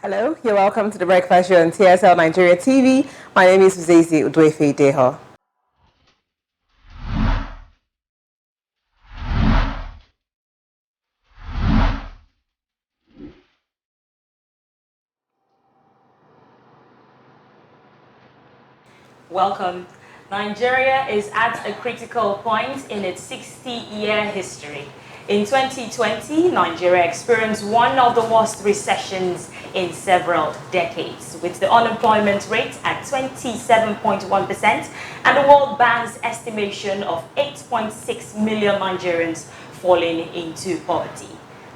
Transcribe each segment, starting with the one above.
Hello, you're welcome to the Breakfast Show on TSL Nigeria TV. My name is Zazie Udwefe Deho. Welcome. Nigeria is at a critical point in its 60-year history. In 2020, Nigeria experienced one of the worst recessions in several decades, with the unemployment rate at 27.1% and the World Bank's estimation of 8.6 million Nigerians falling into poverty.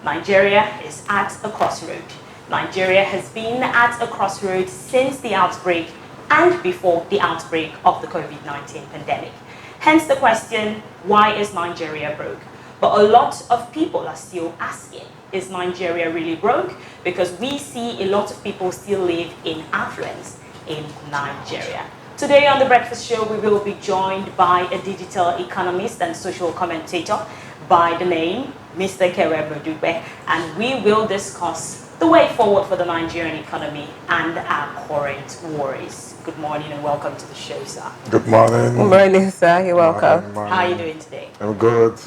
Nigeria is at a crossroad. Nigeria has been at a crossroad since the outbreak and before the outbreak of the COVID-19 pandemic. Hence the question, why is Nigeria broke? But a lot of people are still asking, is Nigeria really broke? Because we see a lot of people still live in affluence in Nigeria. Today on The Breakfast Show, we will be joined by a digital economist and social commentator by the name Mr. Kere Modube, and we will discuss the way forward for the Nigerian economy and our current worries. Good morning and welcome to the show, sir. Good morning. Good morning, sir. You're welcome. How are you doing today? I'm good.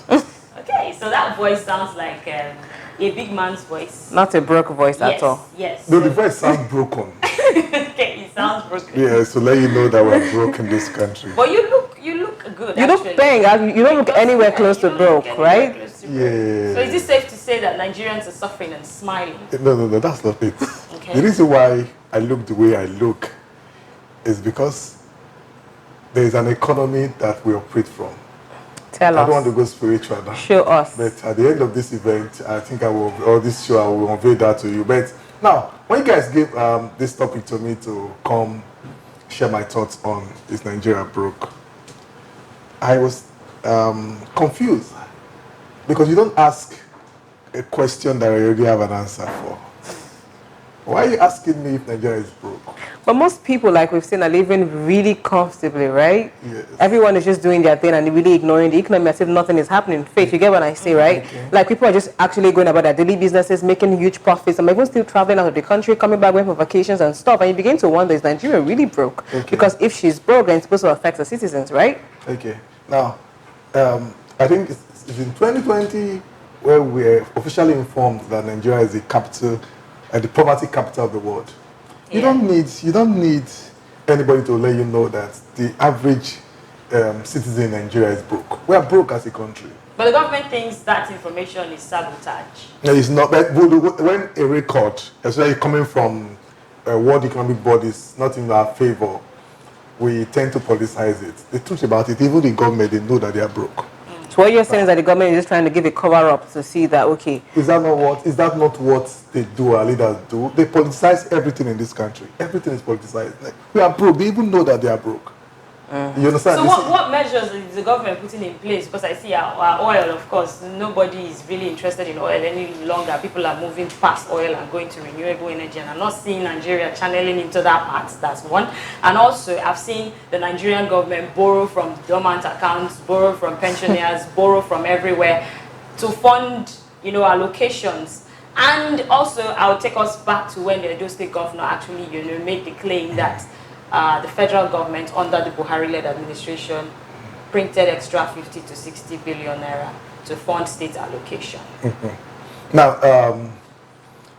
Okay, so that voice sounds like a big man's voice. Not a broke voice at all. Yes. No, the voice sounds broken. Okay, it sounds broken. Yeah, to let you know that we're broke in this country. But you look good. You look bang. You don't look anywhere close to broke, right? Yeah. So is it safe to say that Nigerians are suffering and smiling? No, that's not it. Okay. The reason why I look the way I look is because there is an economy that we operate from. Tell I us. don't want to go spiritual now. Show us. But at the end of this event, I think this show, I will unveil that to you. But now, when you guys gave this topic to me to come share my thoughts on is Nigeria broke, I was confused because you don't ask a question that I already have an answer for. Why are you asking me if Nigeria is broke? But most people, like we've seen, are living really comfortably, right? Yes. Everyone is just doing their thing and really ignoring the economy as if nothing is happening. Faith, you get what I say, right? Okay. Like people are just actually going about their daily businesses, making huge profits, and even still traveling out of the country, coming back, going for vacations and stuff. And you begin to wonder, is Nigeria really broke? Okay. Because if she's broke, then it's supposed to affect the citizens, right? Okay. Now, I think it's in 2020 where we're officially informed that Nigeria is the capital, the poverty capital of the world. You don't need anybody to let you know that the average citizen in Nigeria is broke. We are broke as a country. But the government thinks that information is sabotage. No, it's not. But when a record, especially coming from world economic bodies, not in our favor, we tend to politicize it. The truth about it, even the government, they know that they are broke. So what you're saying is that the government is just trying to give a cover-up to see that, okay. Is that not what they do, our leaders do? They politicize everything in this country. Everything is politicized. Like, we are broke. They even know that they are broke. You understand? So what measures is the government putting in place? Because I see our oil, of course, nobody is really interested in oil any longer. People are moving past oil and going to renewable energy, and I'm not seeing Nigeria channeling into that part. That's one. And also, I've seen the Nigerian government borrow from dormant accounts, borrow from pensioners, borrow from everywhere to fund, allocations. And also, I'll take us back to when the Edo State governor actually, made the claim that the federal government under the Buhari-led administration printed extra 50 to 60 billion naira to fund state allocation. Now,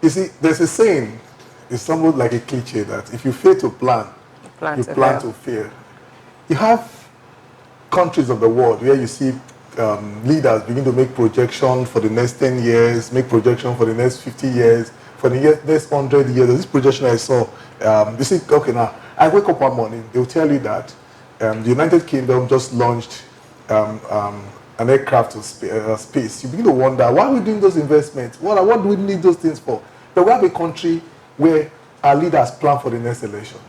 you see, there's a saying, it's somewhat like a cliche that if you fail to plan, you plan to fail. You have countries of the world where you see leaders begin to make projections for the next 10 years, make projections for the next 50 years, for the next 100 years. There's this projection I saw. You see, okay, now, I wake up one morning, they'll tell you that the United Kingdom just launched an aircraft to space. You begin to wonder, why are we doing those investments? What do we need those things for? But we have a country where our leaders plan for the next election.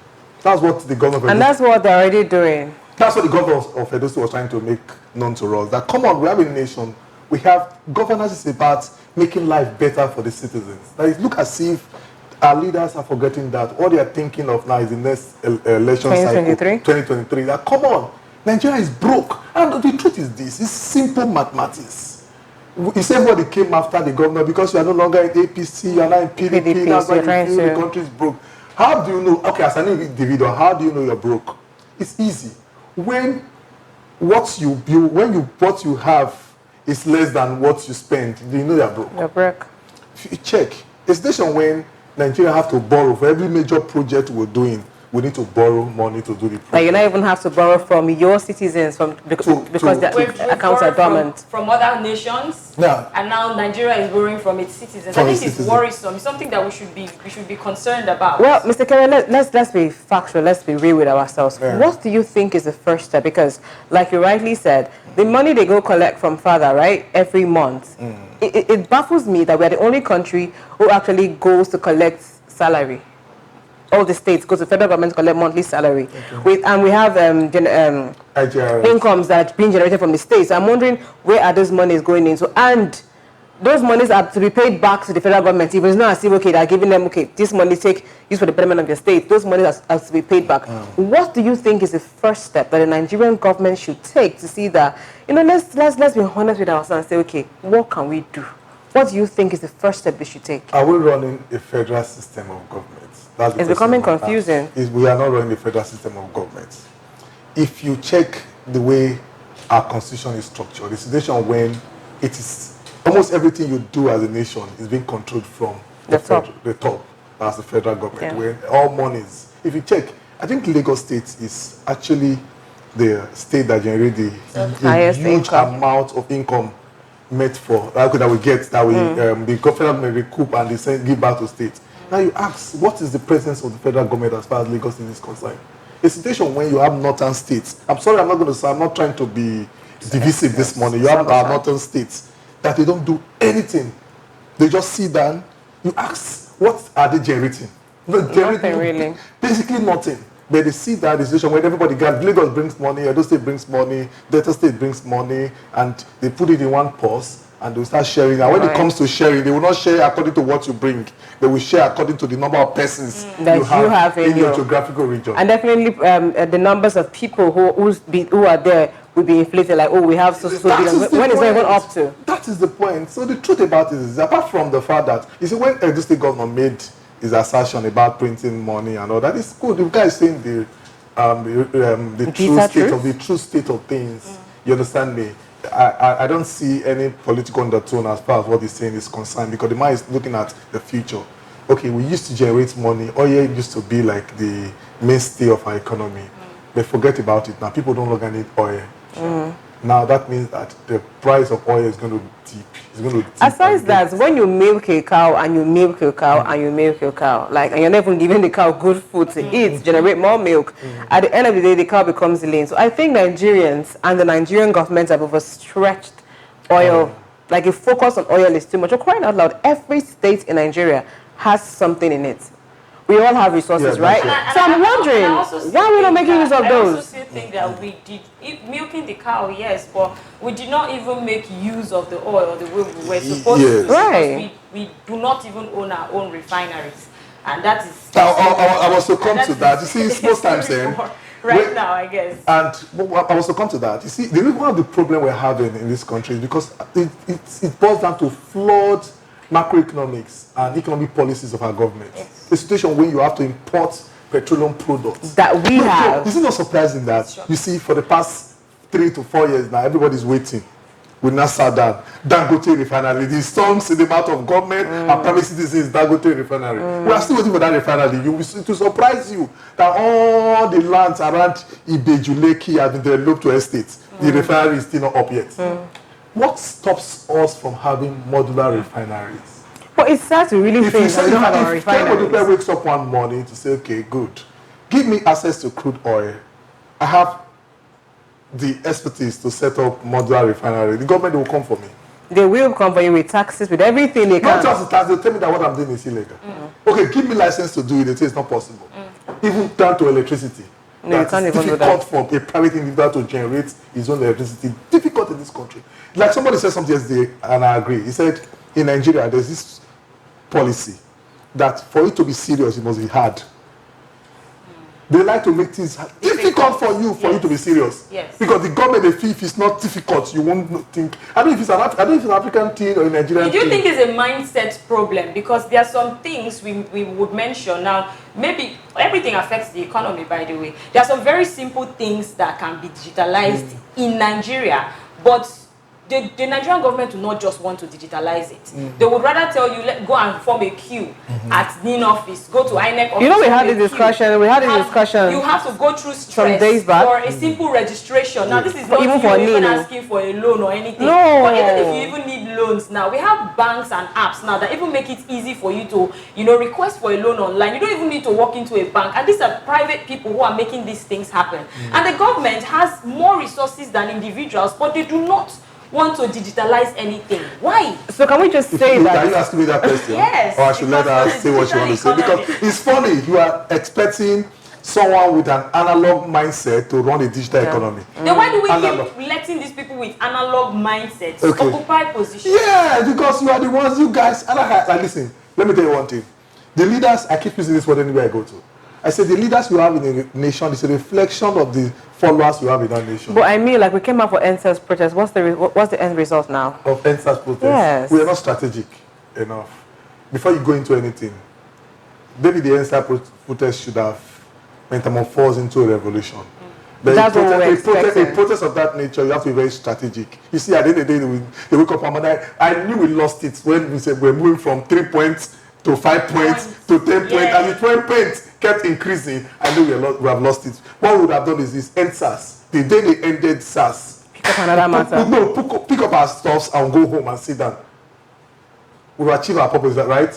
That's what the government... And that's what they're already doing. That's what the government of Edo State was trying to make known to us. That, come on, we have a nation. We have... Governance is about making life better for the citizens. That it look as if our leaders are forgetting that all they are thinking of now is the next election 2023? cycle, 2023. That, come on, Nigeria is broke. And the truth is this, it's simple mathematics. It's everybody came after the governor because you are no longer in APC, you are now in PDP, that's why you feel the country is broke. How do you know, okay, as an individual, how do you know you're broke? It's easy. When what you build, what you have is less than what you spend, you know you're broke. You're broke. If you check, a station when Nigeria have to borrow for every major project we're doing, we need to borrow money to do the project. Like you not even have to borrow from your citizens because the accounts are dormant. From other nations, yeah. And now Nigeria is borrowing from its citizens. I think it's worrisome. It's something that we should be concerned about. Well, Mr. Kerry, let's be factual. Let's be real with ourselves. Yeah. What do you think is the first step? Because, like you rightly said, the money they go collect from father, right, every month, it baffles me that we're the only country who actually goes to collect salary. All the states go to federal government to collect monthly salary. Okay. And we have incomes that are being generated from the states. So I'm wondering where are those monies going into? And those monies are to be paid back to the federal government. Even it's not as if, okay, they're giving them, okay, this money used for the betterment of your state. Those monies are to be paid back. What do you think is the first step that the Nigerian government should take to see that, let's be honest with ourselves and say, okay, what can we do? What do you think is the first step we should take? Are we running a federal system of government? It's becoming confusing. We are not running a federal system of government. If you check the way our constitution is structured, the situation when it is almost everything you do as a nation is being controlled from the top. That's the federal government. Yeah. Where all monies, if you check, I think Lagos State is actually the state that generates the huge amount of income met for that we get, that we the government may recoup and they give back to states. Now you ask, what is the presence of the federal government as far as Lagos State is concerned? A situation when you have northern states. I'm sorry, I'm not trying to be divisive this morning. You have our northern states that they don't do anything. They just sit down. You ask, what are they generating? Nothing really. Basically nothing. But they see that the situation when everybody gets, Lagos brings money, Edo State brings money, Delta State brings money, and they put it in one purse. And they will start sharing. And when it comes to sharing, they will not share according to what you bring. They will share according to the number of persons that you have in your geographical region. And definitely the numbers of people who are there will be inflated. Like, oh, we have so billion. When is it even up to? That is the point. So the truth about it is, apart from the fact that, you see, when the state governor made his assertion about printing money and all that, it's good. The guy is saying the true state of things. You understand me? I don't see any political undertone as far as what he's saying is concerned, because the man is looking at the future. Okay, we used to generate money. Oil used to be like the mainstay of our economy. But forget about it now. People don't longer need oil. Now that means that the price of oil is going to dip. It's going to dip. Aside that, when you milk a cow and you milk a cow and you milk a cow, and you're not even giving the cow good food to eat, generate more milk, at the end of the day, the cow becomes lean. So I think Nigerians and the Nigerian government have overstretched oil. Like, if focus on oil is too much. You're crying out loud. Every state in Nigeria has something in it. We all have resources, right? So I'm wondering, why are we not making use of those? I also think that we did, milking the cow, yes, but we did not even make use of the oil the way we were supposed to. Right. We do not even own our own refineries. And that is... I was to come to that. You see, it's most times now, I guess. And I was to come to that. You see, one of the problem we're having in this country is because it boils down to flawed macroeconomics and economic policies of our government. Yes. A situation where you have to import petroleum products. That we have. Is it not surprising that, you see, for the past 3 to 4 years now, everybody's waiting. We now sat down. Dangote refinery. The songs in the mouth of government and private citizens, Dangote refinery. We are still waiting for that refinery. To surprise you that all the lands around Ibeju, Lekki have been developed to estates. The refinery is still not up yet. What stops us from having modular refineries? Well, it's sad to really think that we don't have our refineries. If wakes up one morning to say, okay, good, give me access to crude oil. I have the expertise to set up modular refinery. The government will come for me. They will come for you with taxes, with everything they can. Not just the tax, they'll tell me that what I'm doing is illegal. Okay, give me license to do it. They say it's not possible. Even down to electricity. No, you can't even do that. It's difficult for a private individual to generate his own electricity. Difficult in this country. Like somebody said something yesterday, and I agree. He said, in Nigeria, there's this policy that for it to be serious, it must be hard. They like to make things difficult for you to be serious. Yes. Because the government, they feel if it's not difficult, you won't think. I don't know if it's an African thing or a Nigerian thing. Do you thing. think it's a mindset problem? Because there are some things we would mention. Now, maybe everything affects the economy, by the way. There are some very simple things that can be digitalized in Nigeria, but the Nigerian government will not just want to digitalize it. They would rather tell you, go and form a queue at NIN office, go to INEC office. You know, we had this discussion. You have to go through stress some days back for a simple registration. Now, this is not even for even asking for a loan or anything. No. But even if you even need loans now, we have banks and apps now that even make it easy for you to, request for a loan online. You don't even need to walk into a bank. And these are private people who are making these things happen. And the government has more resources than individuals, but they do not want to digitalize anything. Why? So can we just say that? Are you asking me that question? Yes. Or I should let her say what she wants to say? Because it's funny, you are expecting someone with an analog mindset to run a digital economy. Then why do we keep letting these people with analog mindsets occupy positions? Yeah, because you are the ones, you guys, like, listen, let me tell you one thing. The leaders, I keep using this word anywhere I go to. I said the leaders you have in a nation is a reflection of the followers you have in that nation. But I mean, like, we came out for NSAS protest. What's the end result now? Of NSAS protest? Yes. We are not strategic enough. Before you go into anything, maybe the NSAS protest should have metamorphosed into a revolution. But That's what we're expecting. A protest of that nature, you have to be very strategic. You see, at the end of the day, they wake up and I knew we lost it when we said we're moving from 3 points to 5 points to 10 points, and the 12 points kept increasing. I knew we have lost it. What we would have done is this: end SARS. The day they ended SARS, pick up another matter. Pick up our stuffs and go home and sit down. We will achieve our purpose, right?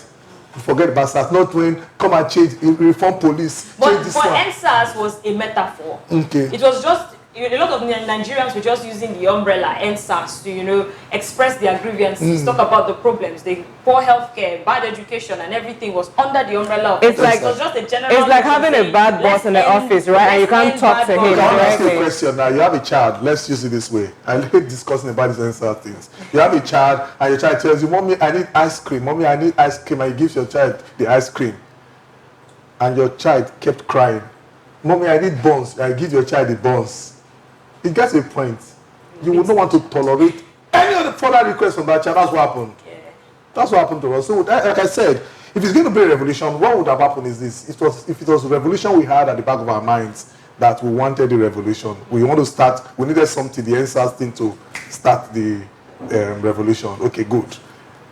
Forget about SARS. Not when come and change, reform police. But NSAS was a metaphor. Okay. It was just a lot of Nigerians were just using the umbrella NSAS to express their grievances, talk about the problems, the poor healthcare, bad education, and everything was under the umbrella of it's like, it was just a general. It's like having a bad boss in the office, right? And you can't talk to him. I want to ask you a question now. You have a child. Let's use it this way. I hate discussing about these NSAS things. You have a child, and your child tells you, "Mommy, I need ice cream. Mommy, I need ice cream," and you give your child the ice cream, and your child kept crying. "Mommy, I need buns." I give your child the buns. It gets a point. You would not want to tolerate any other further request from that child. That's what happened. Yeah. That's what happened to us. So, like I said, if it's going to be a revolution, what would have happened is this. If it was a revolution we had at the back of our minds that we wanted the revolution, we want to start, we needed something, the NSAS thing to start the revolution. Okay, good.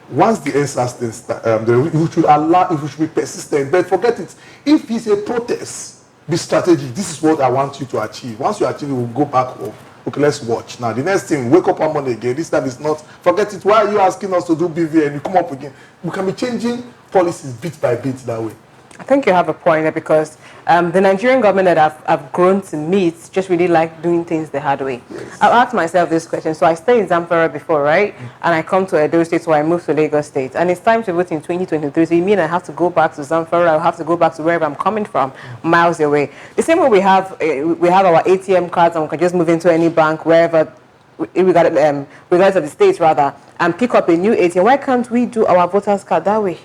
Once the NSAS thing starts, we should be persistent. But forget it. If it's a protest, be strategic. This is what I want you to achieve. Once you achieve it, we'll go back home. Okay, let's watch. Now, the next thing, wake up on Monday again. This time is not, forget it. Why are you asking us to do BV and you come up again? We can be changing policies bit by bit that way. I think you have a point there because the Nigerian government that I've grown to meet just really like doing things the hard way. Yes. I've asked myself this question. So I stayed in Zamfara before, right? And I come to Edo State, so I moved to Lagos State. And it's time to vote in 2023. So you mean I have to go back to Zamfara? I have to go back to wherever I'm coming from, miles away. The same way we have our ATM cards and we can just move into any bank, wherever, regardless of the state rather, and pick up a new ATM. Why can't we do our voters card that way?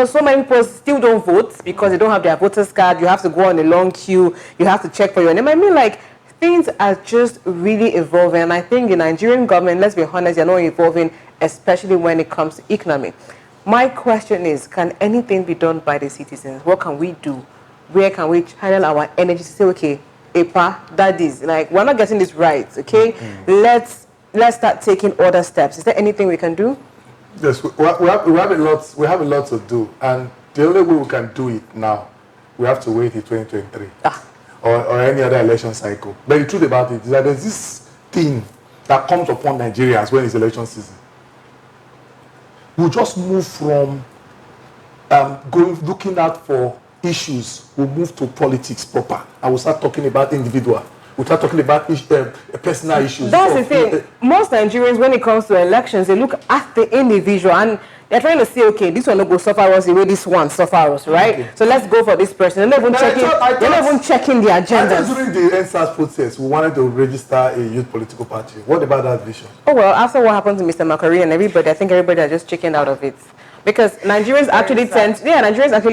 So many people still don't vote because they don't have their voters card. You have to go on a long queue. You have to check for your name. I mean, like, things are just really evolving. And I think the Nigerian government, let's be honest, they're not evolving, especially when it comes to economy. My question is, can anything be done by the citizens? What can we do? Where can we channel our energy to say, okay, EPA, that is, like, we're not getting this right, okay? Let's start taking other steps. Is there anything we can do? Yes, we have a lot to do, and the only way we can do it now, we have to wait till 2023 or any other election cycle. But the truth about it is that there's this thing that comes upon Nigerians when it's election season. We just move from looking out for issues, we'll move to politics proper, and we'll start talking about individual. We'll start talking about personal issues. That's the thing. Most Nigerians, when it comes to elections, they look at the individual and they're trying to say, okay, this one will go suffer us the way this one suffer us, right? Okay. So let's go for this person. They're not even checking the agendas. During the NSAS process, we wanted to register a youth political party. What about that vision? Oh, well, after what happened to Mr. Macari and everybody, I think everybody are just checking out of it. Because Nigerians actually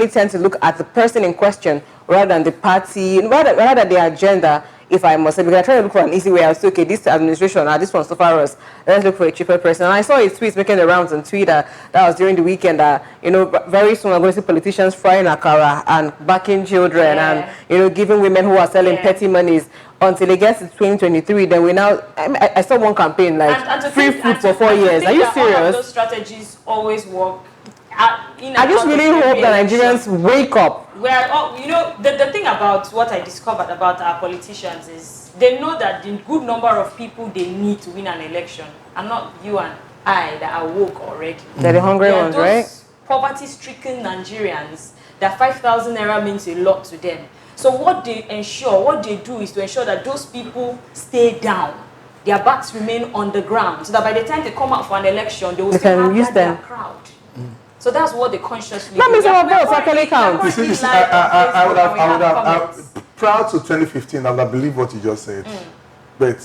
tend to look at the person in question rather than the party, rather than the agenda, if I must say, because I try to look for an easy way. I was okay, this administration, this one's so far us. Let's look for a cheaper person. And I saw a tweet making the rounds on Twitter that was during the weekend that, very soon we're going to see politicians frying akara and backing children and, giving women who are selling petty monies until it gets to 2023. Then I saw one campaign like free food for 4 years. Are you serious? All of those strategies always work. I just really hope that Nigerians wake up. Well, the thing about what I discovered about our politicians is they know that the good number of people they need to win an election are not you and I that are woke already. They're the hungry ones, right? Poverty-stricken Nigerians, that 5,000 naira means a lot to them. So what they do is to ensure that those people stay down. Their backs remain on the ground, so that by the time they come out for an election, they will still have their crowd. So that's what they consciously do. That means our votes actually count. You see, I would have prior to 2015, I would believe what you just said. But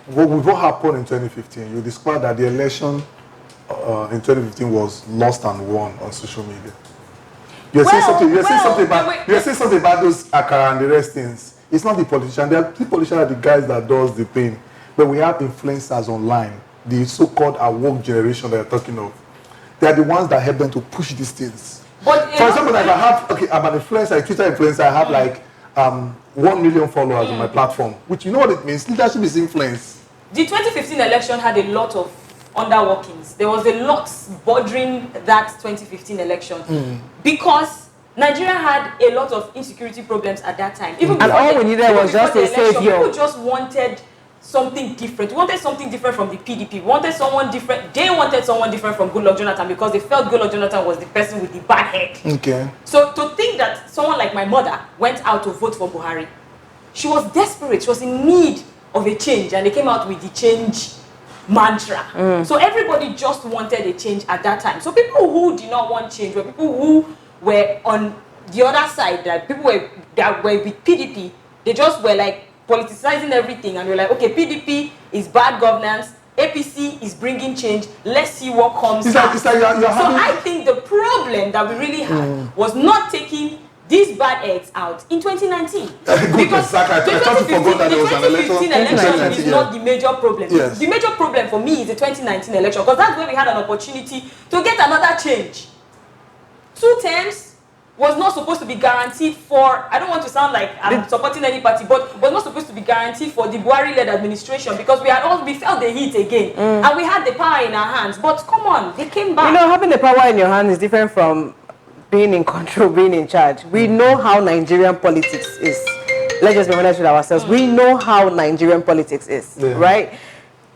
what happened in 2015, you discovered that the election in 2015 was lost and won on social media. You're saying something about those Akara and the rest things. It's not the politician. The politicians are the guys that does the thing. But we have influencers online, the so-called awoke generation that you're talking of. They are the ones that help them to push these things. But for example, like I'm an influencer, a Twitter influencer. I have like 1 million followers on my platform, which you know what it means. Leadership is influence. The 2015 election had a lot of underworkings. There was a lot bothering that 2015 election because Nigeria had a lot of insecurity problems at that time. Even and all we needed was just a savior. People just wanted something different. We wanted something different from the PDP. We wanted someone different. They wanted someone different from Goodluck Jonathan because they felt Goodluck Jonathan was the person with the bad head. Okay. So to think that someone like my mother went out to vote for Buhari, she was desperate. She was in need of a change, and they came out with the change mantra. So everybody just wanted a change at that time. So people who did not want change were people who were on the other side, that people that were with PDP. They just were like politicizing everything, and we're like, okay, PDP is bad governance, APC is bringing change, let's see what comes out. So I think the problem that we really had was not taking these bad eggs out in 2019. Because the 2015 election is not the major problem. Yes. The major problem for me is the 2019 election, because that's where we had an opportunity to get another change. 2 terms was not supposed to be guaranteed for, I don't want to sound like I'm supporting any party, but was not supposed to be guaranteed for the Buhari-led administration, because we felt the heat again, and we had the power in our hands. But come on, they came back. Having the power in your hand is different from being in control, being in charge. We know how Nigerian politics is. Let's just be honest with ourselves. We know how Nigerian politics is, right?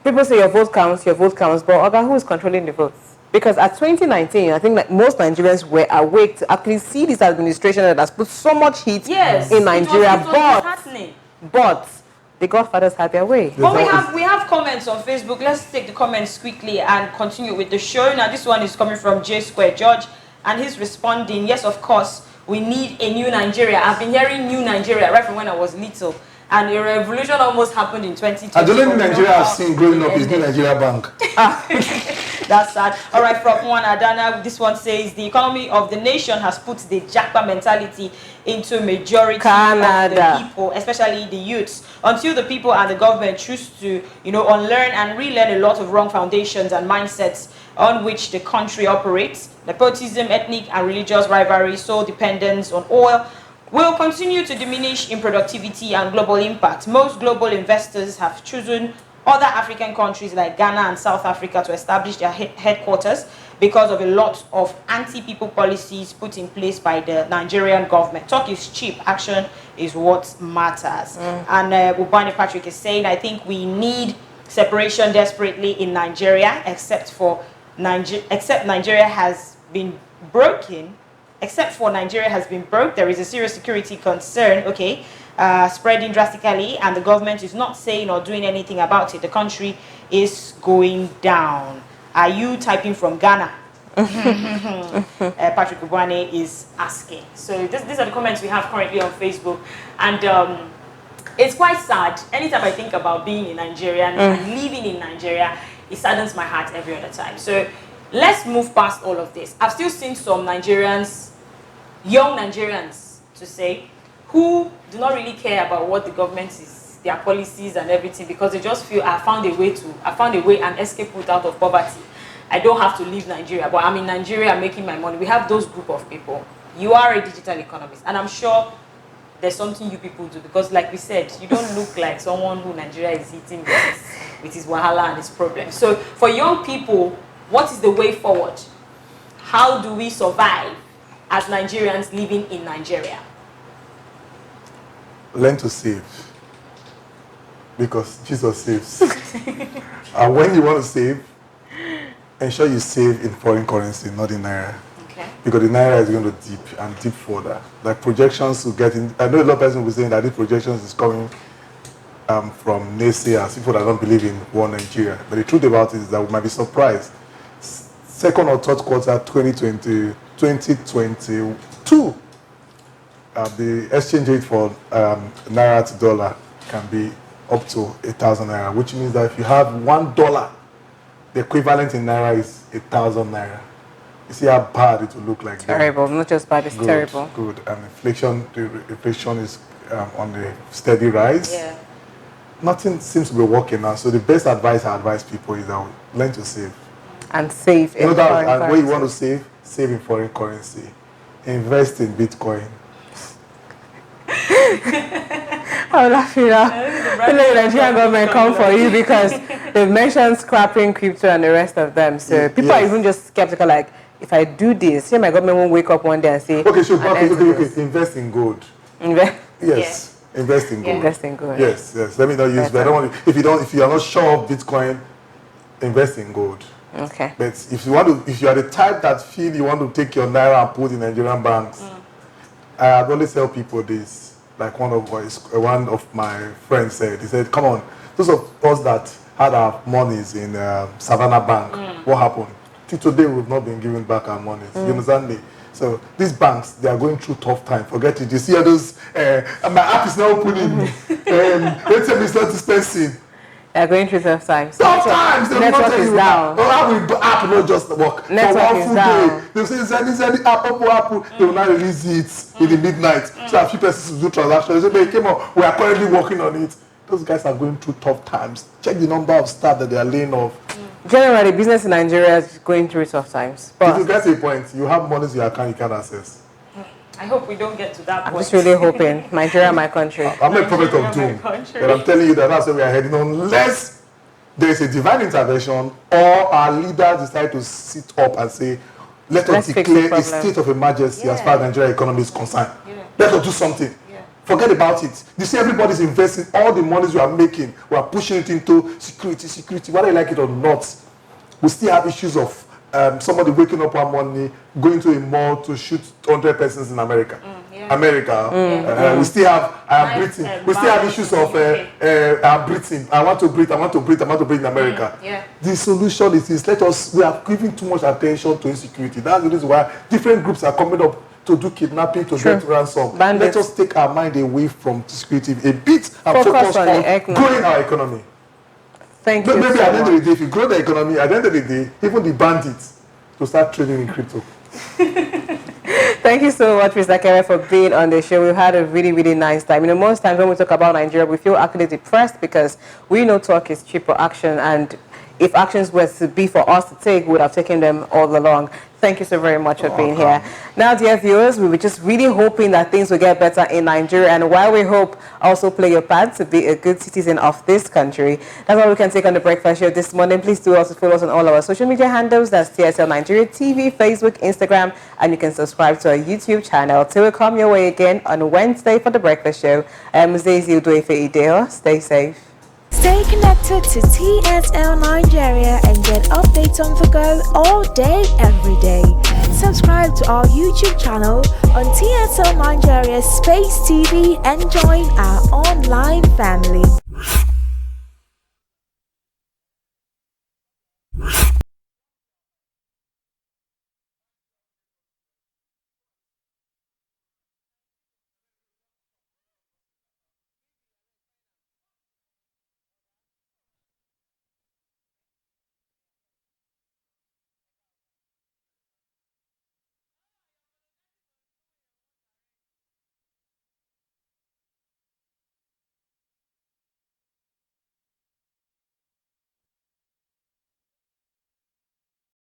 People say your vote counts, but Oga, who is controlling the votes? Because at 2019, I think that most Nigerians were awake to actually see this administration that has put so much heat in Nigeria. But the Godfathers had their way. But we have comments on Facebook. Let's take the comments quickly and continue with the show. Now, this one is coming from J Square George, and he's responding, yes, of course, we need a new Nigeria. I've been hearing new Nigeria right from when I was little. And a revolution almost happened in 2020. I don't know if Nigeria I've seen growing up is the Nigeria Bank. That's sad. All right, from one Adana, this one says the economy of the nation has put the Jackpot mentality into majority of the people, especially the youths. Until the people and the government choose to, unlearn and relearn a lot of wrong foundations and mindsets on which the country operates, nepotism, ethnic and religious rivalry, sole dependence on oil, will continue to diminish in productivity and global impact. Most global investors have chosen other African countries like Ghana and South Africa to establish their headquarters because of a lot of anti-people policies put in place by the Nigerian government. Talk is cheap, action is what matters. And Ubani Patrick is saying, I think we need separation desperately in Nigeria, except Nigeria has been broken. Except for Nigeria has been broke, there is a serious security concern, spreading drastically, and the government is not saying or doing anything about it. The country is going down. Are you typing from Ghana? Patrick Ubwane is asking. So these are the comments we have currently on Facebook, and it's quite sad. Anytime I think about being in Nigeria and living in Nigeria, it saddens my heart every other time. So let's move past all of this. I've still seen some Nigerians, young Nigerians to say, who do not really care about what the government is, their policies and everything, because they just feel I found a way an escape route out of poverty. I don't have to leave Nigeria, but I'm in Nigeria, I'm making my money. We have those group of people. You are a digital economist, and I'm sure there's something you people do, because like we said, you don't look like someone who Nigeria is eating with his wahala and his problems. So for young people, what is the way forward? How do we survive as Nigerians living in Nigeria? Learn to save, because Jesus saves. And when you want to save, ensure you save in foreign currency, not in naira. Okay. Because the naira is going to dip and dip further. Like projections to get in. I know a lot of people will be saying that these projections is coming from naysayers, people that don't believe in one Nigeria. But the truth about it is that we might be surprised. Second or third quarter 2022, the exchange rate for naira to dollar can be up to 1,000 naira, which means that if you have $1, the equivalent in naira is 1,000 naira. You see how bad it will look like. Terrible, not just bad, it's terrible. Good, and inflation is on a steady rise. Yeah. Nothing seems to be working now. So the best advice I advise people is that learn to save. And save in foreign currency. And when you want to save in foreign currency. Invest in Bitcoin. I'm laughing now. The Nigerian government come for you because they've mentioned scrapping crypto and the rest of them. So people are even just skeptical, like, if I do this, here my government won't wake up one day and say, okay. Invest in gold. Invest? Yes. Yeah. Invest in gold. Invest in gold. Yes. Let me not use, but I don't want to, if you are not sure of Bitcoin, invest in gold. Okay. But if you are the type that feel you want to take your naira and put in Nigerian banks, I always tell people this. Like one of my friends said, he said, "Come on, those of us that had our monies in Savannah Bank, what happened? Till today, we've not been giving back our monies. You understand me? So these banks, they are going through tough time. Forget it. You see all those? My app is not opening. ATM is not dispensing. They're going through tough times. Tough times. Network is down. How will app not just work? Network for one is full down. day. They say send the app, Apple. They will not release it in the midnight. So a few persons do transactions. They say, "Hey, come on, we are currently working on it." Those guys are going through tough times. Check the number of staff that they are laying off. Generally, business in Nigeria is going through tough times. If you get to a point, you have money in your account you can't access. I hope we don't get to that point. I'm just really hoping. Nigeria, my country. I'm a prophet of doom. But I'm telling you that that's where we are heading, unless there is a divine intervention or our leaders decide to sit up and say, let us declare a state of emergency as far as Nigerian economy is concerned. Let us do something. Forget about it. You see, everybody's investing all the monies we are making. We are pushing it into security. Whether you like it or not, we still have issues of somebody waking up one morning, going to a mall to shoot 100 persons in America. We still have breathing. We still have issues of breathing. I want to breathe in America. The solution is this. We are giving too much attention to insecurity. That's the reason why different groups are coming up to do kidnapping, to get ransom. Let us take our mind away from security a bit and focus on growing our economy. Thank you. Maybe at the end of the day, if you grow the economy, at the end of the day, even the bandits to start trading in crypto. Thank you so much, Mr. Kere, for being on the show. We've had a really, really nice time. You know, most times when we talk about Nigeria, we feel actually depressed because we know talk is cheaper action, and if actions were to be for us to take, we would have taken them all along. Thank you so very much for being here. Now, dear viewers, we were just really hoping that things will get better in Nigeria, and while we hope, also play your part to be a good citizen of this country. That's all we can take on the Breakfast Show this morning. Please do also follow us on all our social media handles. That's TSL Nigeria TV, Facebook, Instagram, and you can subscribe to our YouTube channel. Till we come your way again on Wednesday for the Breakfast Show. I am Muzazi Udoife Ideo. Stay safe. Stay connected to TSL Nigeria and get updates on the go all day, every day. Subscribe to our YouTube channel on TSL Nigeria Space TV and join our online family.